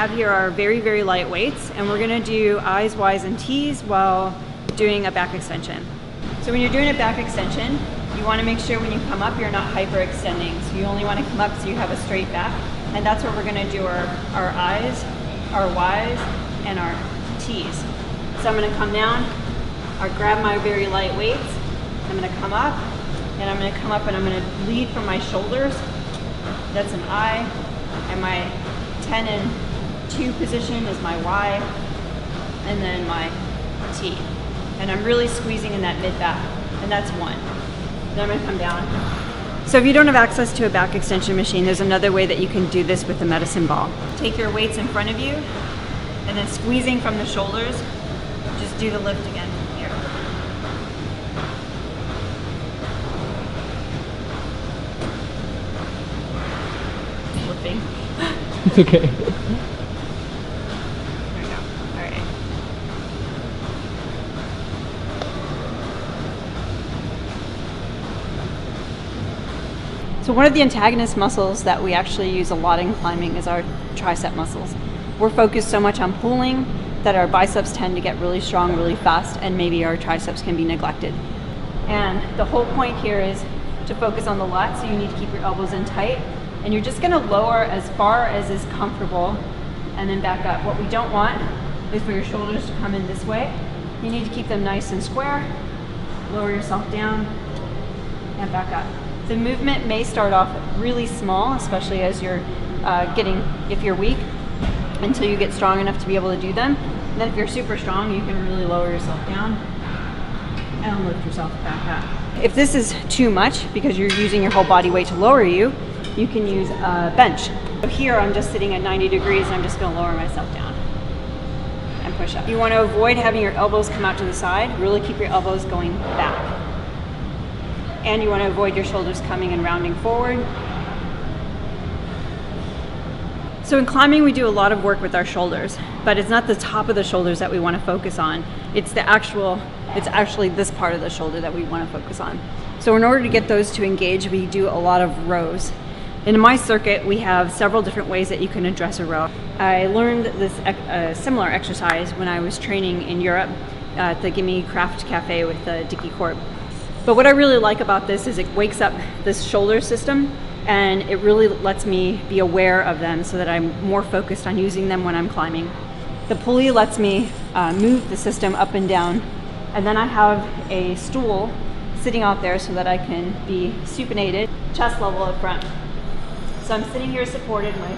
have here are very, very light weights, and we're gonna do I's, Y's, and T's while doing a back extension. So when you're doing a back extension, you wanna make sure when you come up, you're not hyperextending. So you only wanna come up so you have a straight back, and that's where we're gonna do our I's, our Y's, and our T's. So I'm gonna come down, I'll grab my very light weights, I'm gonna come up, and I'm gonna come up and I'm gonna lead from my shoulders. That's an I, and my 10 and 2 position is my Y, and then my T. And I'm really squeezing in that mid back, and that's 1. Then I'm gonna come down. So if you don't have access to a back extension machine, there's another way that you can do this with the medicine ball. Take your weights in front of you, and then squeezing from the shoulders, just do the lift again here. Flipping. It's okay. There we go. All right. So one of the antagonist muscles that we actually use a lot in climbing is our tricep muscles. We're focused so much on pulling that our biceps tend to get really strong really fast, and maybe our triceps can be neglected. And the whole point here is to focus on the lat, so you need to keep your elbows in tight, and you're just gonna lower as far as is comfortable and then back up. What we don't want is for your shoulders to come in this way. You need to keep them nice and square, lower yourself down, and back up. The movement may start off really small, especially as you're if you're weak, until you get strong enough to be able to do them. And then if you're super strong, you can really lower yourself down and lift yourself back up. If this is too much, because you're using your whole body weight to lower you, you can use a bench. So here I'm just sitting at 90 degrees and I'm just gonna lower myself down and push up. You wanna avoid having your elbows come out to the side, really keep your elbows going back. And you wanna avoid your shoulders coming and rounding forward. So in climbing, we do a lot of work with our shoulders, but it's not the top of the shoulders that we wanna focus on. It's actually this part of the shoulder that we wanna focus on. So in order to get those to engage, we do a lot of rows. In my circuit, we have several different ways that you can address a row. I learned this similar exercise when I was training in Europe at the Gimme Craft Cafe with Dickie Corp. But what I really like about this is it wakes up this shoulder system, and it really lets me be aware of them so that I'm more focused on using them when I'm climbing. The pulley lets me move the system up and down, and then I have a stool sitting out there so that I can be supinated, chest level up front. So I'm sitting here supported, my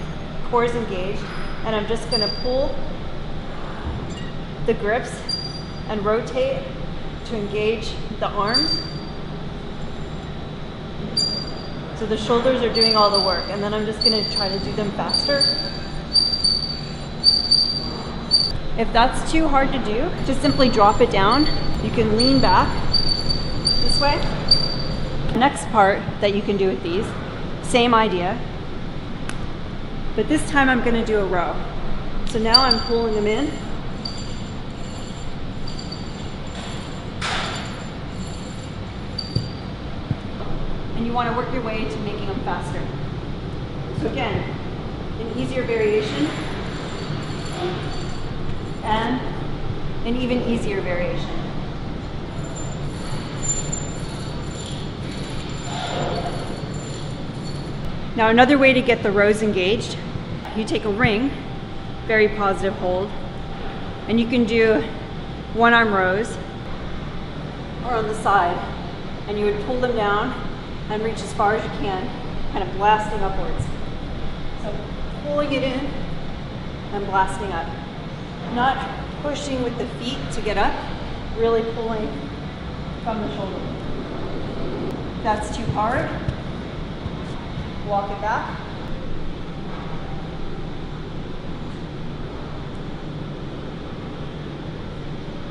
core is engaged, and I'm just gonna pull the grips and rotate to engage the arms. So the shoulders are doing all the work, and then I'm just gonna try to do them faster. If that's too hard to do, just simply drop it down. You can lean back this way. Next part that you can do with these, same idea, but this time I'm gonna do a row. So now I'm pulling them in. And you want to work your way to making them faster. So again, an easier variation and an even easier variation. Now another way to get the rows engaged, you take a ring, very positive hold, and you can do one arm rows or on the side, and you would pull them down and reach as far as you can, kind of blasting upwards. So pulling it in and blasting up. Not pushing with the feet to get up, really pulling from the shoulder. If that's too hard, walk it back.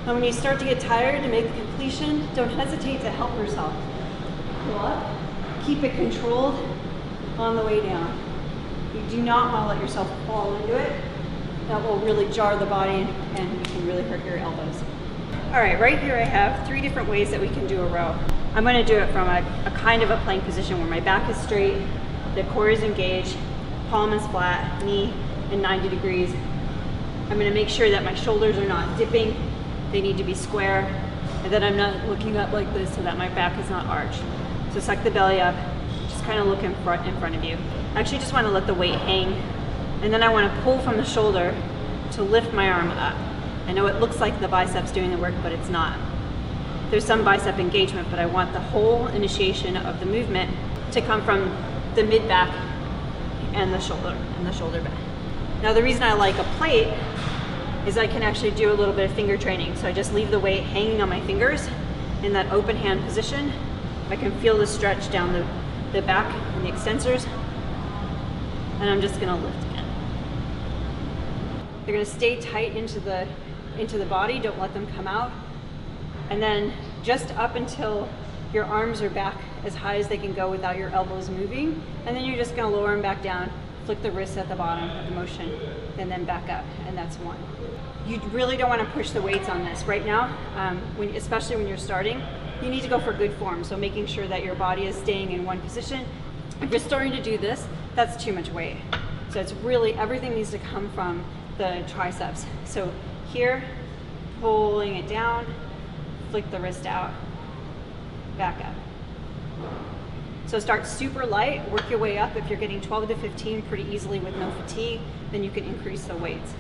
And when you start to get tired to make the completion, don't hesitate to help yourself. Pull up, keep it controlled on the way down. You do not want to let yourself fall into it. That will really jar the body and you can really hurt your elbows. All right, right here I have 3 different ways that we can do a row. I'm going to do it from a kind of a plank position where my back is straight, the core is engaged, palm is flat, knee and 90 degrees. I'm gonna make sure that my shoulders are not dipping. They need to be square, and that I'm not looking up like this so that my back is not arched. So suck the belly up, just kind of look in front of you. I actually just wanna let the weight hang, and then I wanna pull from the shoulder to lift my arm up. I know it looks like the biceps doing the work, but it's not. There's some bicep engagement, but I want the whole initiation of the movement to come from the mid-back and the shoulder back. Now the reason I like a plate is I can actually do a little bit of finger training. So I just leave the weight hanging on my fingers in that open hand position. I can feel the stretch down the back and the extensors, and I'm just gonna lift again. They're gonna stay tight into the body, don't let them come out. And then just up until your arms are back as high as they can go without your elbows moving. And then you're just gonna lower them back down, flick the wrists at the bottom of the motion, and then back up, and that's one. You really don't wanna push the weights on this. Right now, especially when you're starting, you need to go for good form. So making sure that your body is staying in one position. If you're starting to do this, that's too much weight. So it's really, everything needs to come from the triceps. So here, pulling it down, flick the wrist out, back up. So start super light, work your way up. If you're getting 12 to 15 pretty easily with no fatigue, then you can increase the weights.